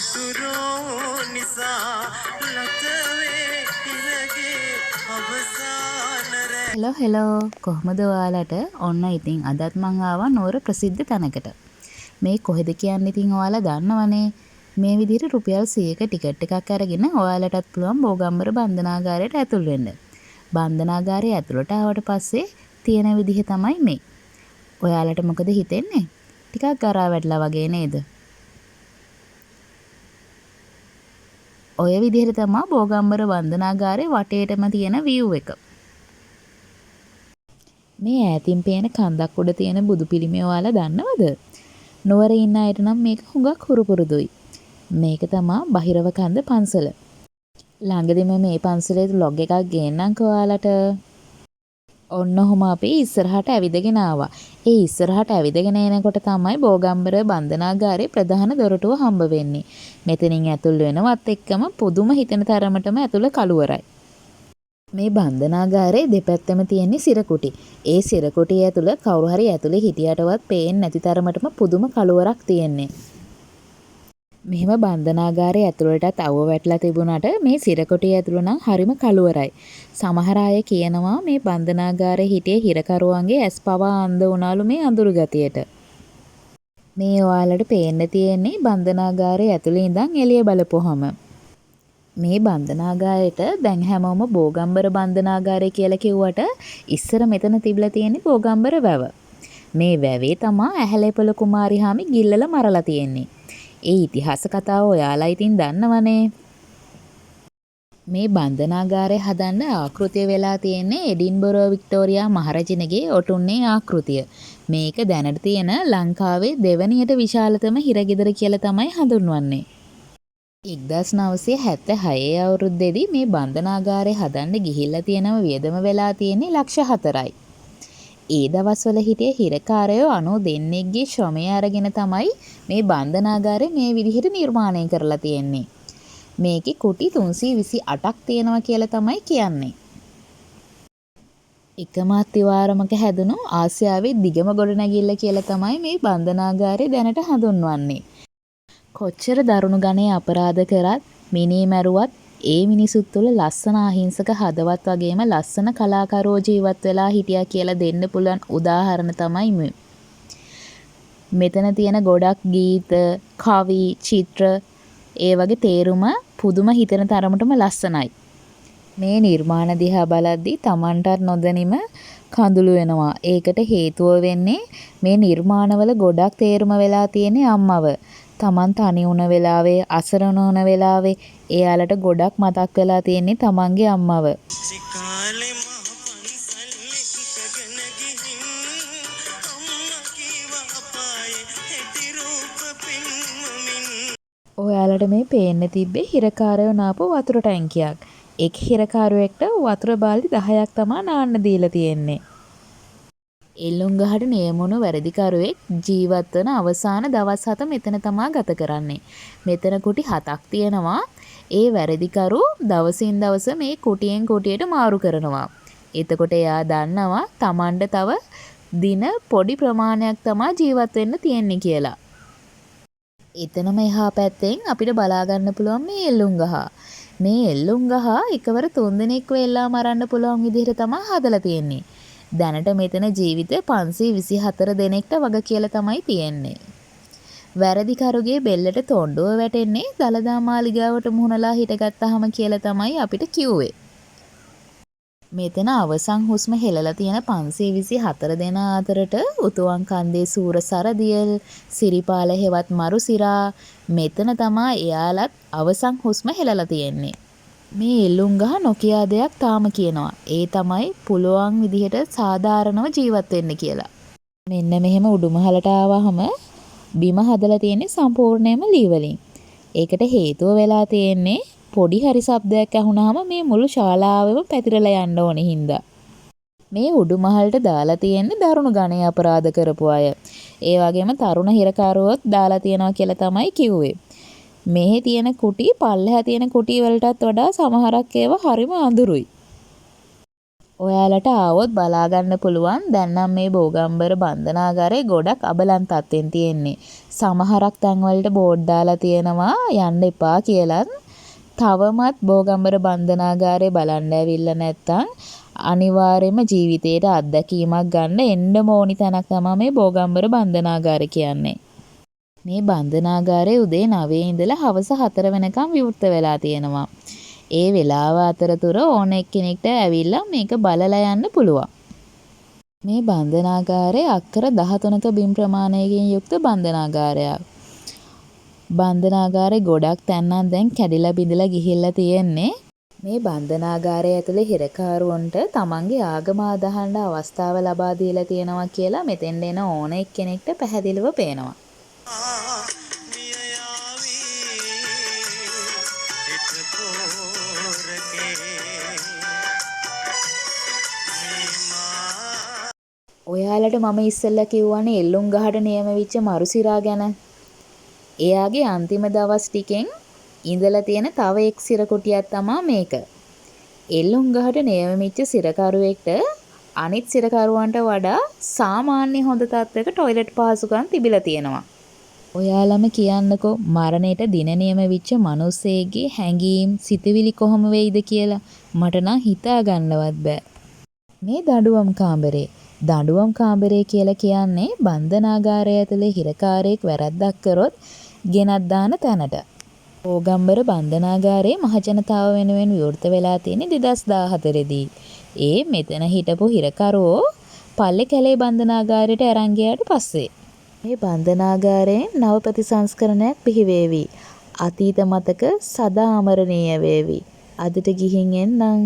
මිතුරෝ නිසා ලතවේ ඉරගේ අවසාන hello hello කොහමද ඔයාලට? ඔන්න ඉතින් අදත් මං ආවා නුවර ප්‍රසිද්ධ තැනකට. මේ කොහෙද කියන්නේ ඉතින් ඔයාලා දන්නවනේ. මේ විදිහට රුපියල් 100ක ටිකට් එකක් අරගෙන ඔයාලටත් පුළුවන් බෝගම්බර බන්ධනාගාරයට ඇතුල් වෙන්න. බන්ධනාගාරයේ ඇතුළට ආවට පස්සේ තියෙන විදිහ තමයි මේ. ඔයාලට මොකද හිතෙන්නේ? ටිකක් ගරා වැටලා වගේ නේද? ඔය විදිහට තමයි බෝගම්බර බන්ධනාගාරයේ වටේටම තියෙන view එක. මේ ඈතින් පේන කන්දක් උඩ තියෙන බුදු පිළිමය ඔයාලා දන්නවද? නුවර ඉන්න අයට නම් මේක හුඟක් හුරු පුරුදුයි. මේක තමයි බහිරව කන්ද පන්සල. ළඟදිම මේ පන්සලේ vlog එකක් ගේන්නම්කෝ ඔයාලට. ඔන්න ඔහම අපි ඉස්සරහට ඇවිදගෙන ආවා. ඒ ඉස්සරහට ඇවිදගෙන එනකොට තමයි බෝගම්බර බන්ධනාගාරයේ ප්‍රධාන දොරටුව හම්බ වෙන්නේ. මෙතනින් ඇතුල් වෙනවත් එක්කම පුදුම හිතෙන තරමටම ඇතුළ කළුවරයි. මේ බන්ධනාගාරයේ දෙපැත්තම තියෙන සිරකුටි. ඒ සිරකුටිය ඇතුළ කවුරු හරි ඇතුලේ හිටියටවත් පේන්නේ නැති තරමටම පුදුම කළුවරක් තියෙන්නේ. මෙහෙම බන්ධනාගාරයේ ඇතුළටත් අවුව වැටලා තිබුණාට මේ සිරකොටිය ඇතුළ නම් හරිම කළුවරයි. සමහර අය කියනවා මේ බන්ධනාගාරයේ හිටියේ හිරකරුවන්ගේ ඇස් පවා අන්ධ වුණාලු මේ අඳුරු ගතියට. මේ ඔයාලට පේන්න තියෙන්නේ බන්ධනාගාරයේ ඇතුළේ ඉඳන් එළිය බලපුවහම. මේ බන්ධනාගාරයට දැන් හැමෝම බෝගම්බර බන්ධනාගාරය කියලා කිව්වට ඉස්සර මෙතන තිබිලා තියෙන්නේ බෝගම්බර වැව. මේ වැවේ තමයි ඇහැලේපොළ කුමාරිහාමි ගිල්ලලා මරලා තියෙන්නේ. ඒ ඉතිහාස කතාව ඔයාලා ඉතින් දන්නවනේ. මේ බන්ධනාගාරය හදන්න ආකෘතිය වෙලා තියෙන්නේ එඩින්බරෝ වික්ටෝරියා මහරජිනගේ ඔටුන්නේ ආකෘතිය. මේක දැනට තියෙන ලංකාවේ දෙවැනියට විශාලතම හිරගෙදර කියලා තමයි හඳුන්වන්නේ. 1976 අවුරුද්දේදී මේ බන්ධනාගාරය හදන්න ගිහිල්ලා තියෙනම වියදම වෙලා තියෙන්නේ ලක්ෂ 4යි. ඒ දවස්වල හිටිය හිරකාරයෝ 92ගේ ශ්‍රමය අරගෙන තමයි මේ බන්ධනාගාරය මේ විදිහට නිර්මාණය කරලා තියෙන්නේ. මේකේ කුටි 328ක් තියෙනවා කියලා තමයි කියන්නේ. එකම අත්තිවාරමක හැදුණු ආසියාවේ දිගම ගොඩනැගිල්ල කියලා තමයි මේ බන්ධනාගාරය දැනට හඳුන්වන්නේ. කොච්චර දරුණු ගණේ අපරාධ කරත් මිනී මැරුවත් ඒ මිනිසුත් තුළ ලස්සන අහිංසක හදවත් වගේම ලස්සන කලාකරුවෝ ජීවත් වෙලා හිටියා කියලා දෙන්න පුළුවන් උදාහරණ තමයි මේ. මෙතන තියෙන ගොඩක් ගීත, කවි, චිත්‍ර ඒ වගේ තේරුම පුදුම හිතෙන තරමටම ලස්සනයි. මේ නිර්මාණ දිහා බලද්දී Tamanටත් නොදැනීම කඳුළු වෙනවා. ඒකට හේතුව වෙන්නේ මේ නිර්මාණවල ගොඩක් තේරුම වෙලා තියෙන්නේ අම්මව. Taman තනි වුණ වෙලාවේ, අසරණ වුණ වෙලාවේ එයාලට ගොඩක් මතක් වෙලා තියෙන්නේ Tamanගේ අම්මව. සිකාලේ මහ පන්සල් එකගෙන ගිහින් අම්මා කීවා අපායේ හෙටි රූප පින්වමින්. ඔයාලට මේ පේන්න තිබ්බේ හිරකාරයෝ නාපු වතුර ටැංකියක්. එක් හිරකාරයෙක්ට වතුර බාල්දි 10ක් තමයි නාන්න දීලා තියෙන්නේ. එල්ලුම්ගහට නියමුණු වැරදිකරුවෙක් ජීවත් වන අවසාන දවස් 7 මෙතන තමා ගත කරන්නේ. මෙතන කුටි 7ක් තියෙනවා. ඒ වැරදිකරු දවසින් දවස මේ කුටියෙන් කුටියට මාරු කරනවා. එතකොට එයා දන්නවා Tamanට තව දින පොඩි ප්‍රමාණයක් තමා ජීවත් වෙන්න තියෙන්නේ කියලා. එතනම එහා පැත්තෙන් අපිට බලා ගන්න පුළුවන් මේ එල්ලුම්ගහ. මේ එල්ලුම්ගහ එකවර 3 දිනක් වෙලා මරන්න පුළුවන් විදිහට තමයි හදලා තියෙන්නේ. දැනට මෙතන ජීවිත 524 දෙනෙක්ට වග කියලා තමයි තියෙන්නේ. වැරදිකරුගේ බෙල්ලට තොණ්ඩුව වැටෙන්නේ දලදා මාලිගාවට මුහුණලා හිටගත්තාම කියලා තමයි අපිට කිව්වේ. මෙතන අවසන් හුස්ම හෙලලා තියෙන 524 දෙනා අතරට උතුවන් කන්දේ සූර සරදියල්, සිරිපාල හෙවත් මරුසිරා මෙතන තමයි එයාලත් අවසන් හුස්ම හෙලලා තියෙන්නේ. මේ එල්ලුම්ගහ නොකියා දෙයක් තාම කියනවා. ඒ තමයි පුළුවන් විදිහට සාධාරණව ජීවත් වෙන්න කියලා. මෙන්න මෙහෙම උඩුමහලට ආවහම බිම හදලා තියෙන්නේ සම්පූර්ණයෙන්ම ලී වලින්. ඒකට හේතුව වෙලා තියෙන්නේ පොඩි හරි ශබ්දයක් ඇහුණාම මේ මුළු ශාලාවෙම පැතිරලා යන්න ඕනේ හින්දා. මේ උඩුමහලට දාලා තියෙන්නේ දරුණු ගණේ අපරාධ කරපු අය. ඒ වගේම තරුණ හිරකාරුවොත් දාලා තියනවා කියලා තමයි කිව්වේ. මේ තියෙන කුටි පල්ලෙහා තියෙන කුටි වලටත් වඩා සමහරක් ඒවා හරිම අඳුරුයි. ඔයාලට ආවොත් බලා ගන්න පුළුවන්. දැන් නම් මේ බෝගම්බර බන්ධනාගාරේ ගොඩක් අබලන් තත්ත්වෙන් තියෙන්නේ. සමහරක් තැන්වලට බෝඩ් දාලා තියෙනවා යන්න එපා කියලා. තවමත් බෝගම්බර බන්ධනාගාරේ බලන්න ඇවිල්ලා නැත්තම් අනිවාර්යයෙන්ම ජීවිතේට අත්දැකීමක් ගන්න එන්න ඕනි තැනක් තමයි මේ බෝගම්බර බන්ධනාගාරය කියන්නේ. මේ බන්ධනාගාරයේ උදේ 9 ඉඳලා හවස 4 වෙනකම් විවෘත වෙලා තියෙනවා. ඒ වෙලාව අතරතුර ඕන එක්කෙනෙක්ට ඇවිල්ලා මේක බලලා යන්න පුළුවන්. මේ බන්ධනාගාරය අක්කර 13ක බිම් ප්‍රමාණයකින් යුක්ත බන්ධනාගාරයක්. බන්ධනාගාරේ ගොඩක් තැන් නම් දැන් කැඩිලා බිඳලා ගිහිල්ලා තියෙන්නේ. මේ බන්ධනාගාරය ඇතුලේ හිරකාරුවන්ට තමන්ගේ ආගම අදහන්න අවස්ථාව ලබා දීලා තියෙනවා කියලා මෙතෙන් එන ඕන එක්කෙනෙක්ට පැහැදිලිව පේනවා. ඔයාලට මම ඉස්සෙල්ලා කිව්වනේ එල්ලුම් ගහට නියම වෙච්ච මරුසිරා ගැන. එයාගේ අන්තිම දවස් ටිකෙන් ඉඳලා තියෙන තව එක් සිරකොටියක් තමයි මේක. එල්ලුම් ගහට නියම වෙච්ච සිරකරුවෙක්ට අනිත් සිරකරුවන්ට වඩා සාමාන්‍ය හොඳ තත්ත්වයක টয়ලට් පහසුකම් තිබිලා තියෙනවා. ඔයාලම කියන්නකෝ මරණයට දින නියම වෙච්ච මිනිස්සෙගේ හැඟීම් සිතවිලි කොහොම වෙයිද කියලා. මට නම් හිතා ගන්නවත් බෑ. මේ දඬුවම් කාමරේ කියලා කියන්නේ බන්ධනාගාරය ඇතුලේ හිරකාරයෙක් වැරද්දක් කරොත් ගෙනත් දාන තැනට. බෝගම්බර බන්ධනාගාරයේ මහජනතාව වෙනුවෙන් විවෘත වෙලා තියෙන්නේ 2014 දී. මෙතන හිටපු හිරකරුවෝ පල්ලේ කැලේ බන්ධනාගාරයට අරන් ගියාට පස්සේ මේ බන්ධනාගාරයෙන් නව ප්‍රතිසංස්කරණයක් පිහිවේවි. අතීත මතක සදා අමරණීය වේවි. අදට ගිහින් එන්නම්.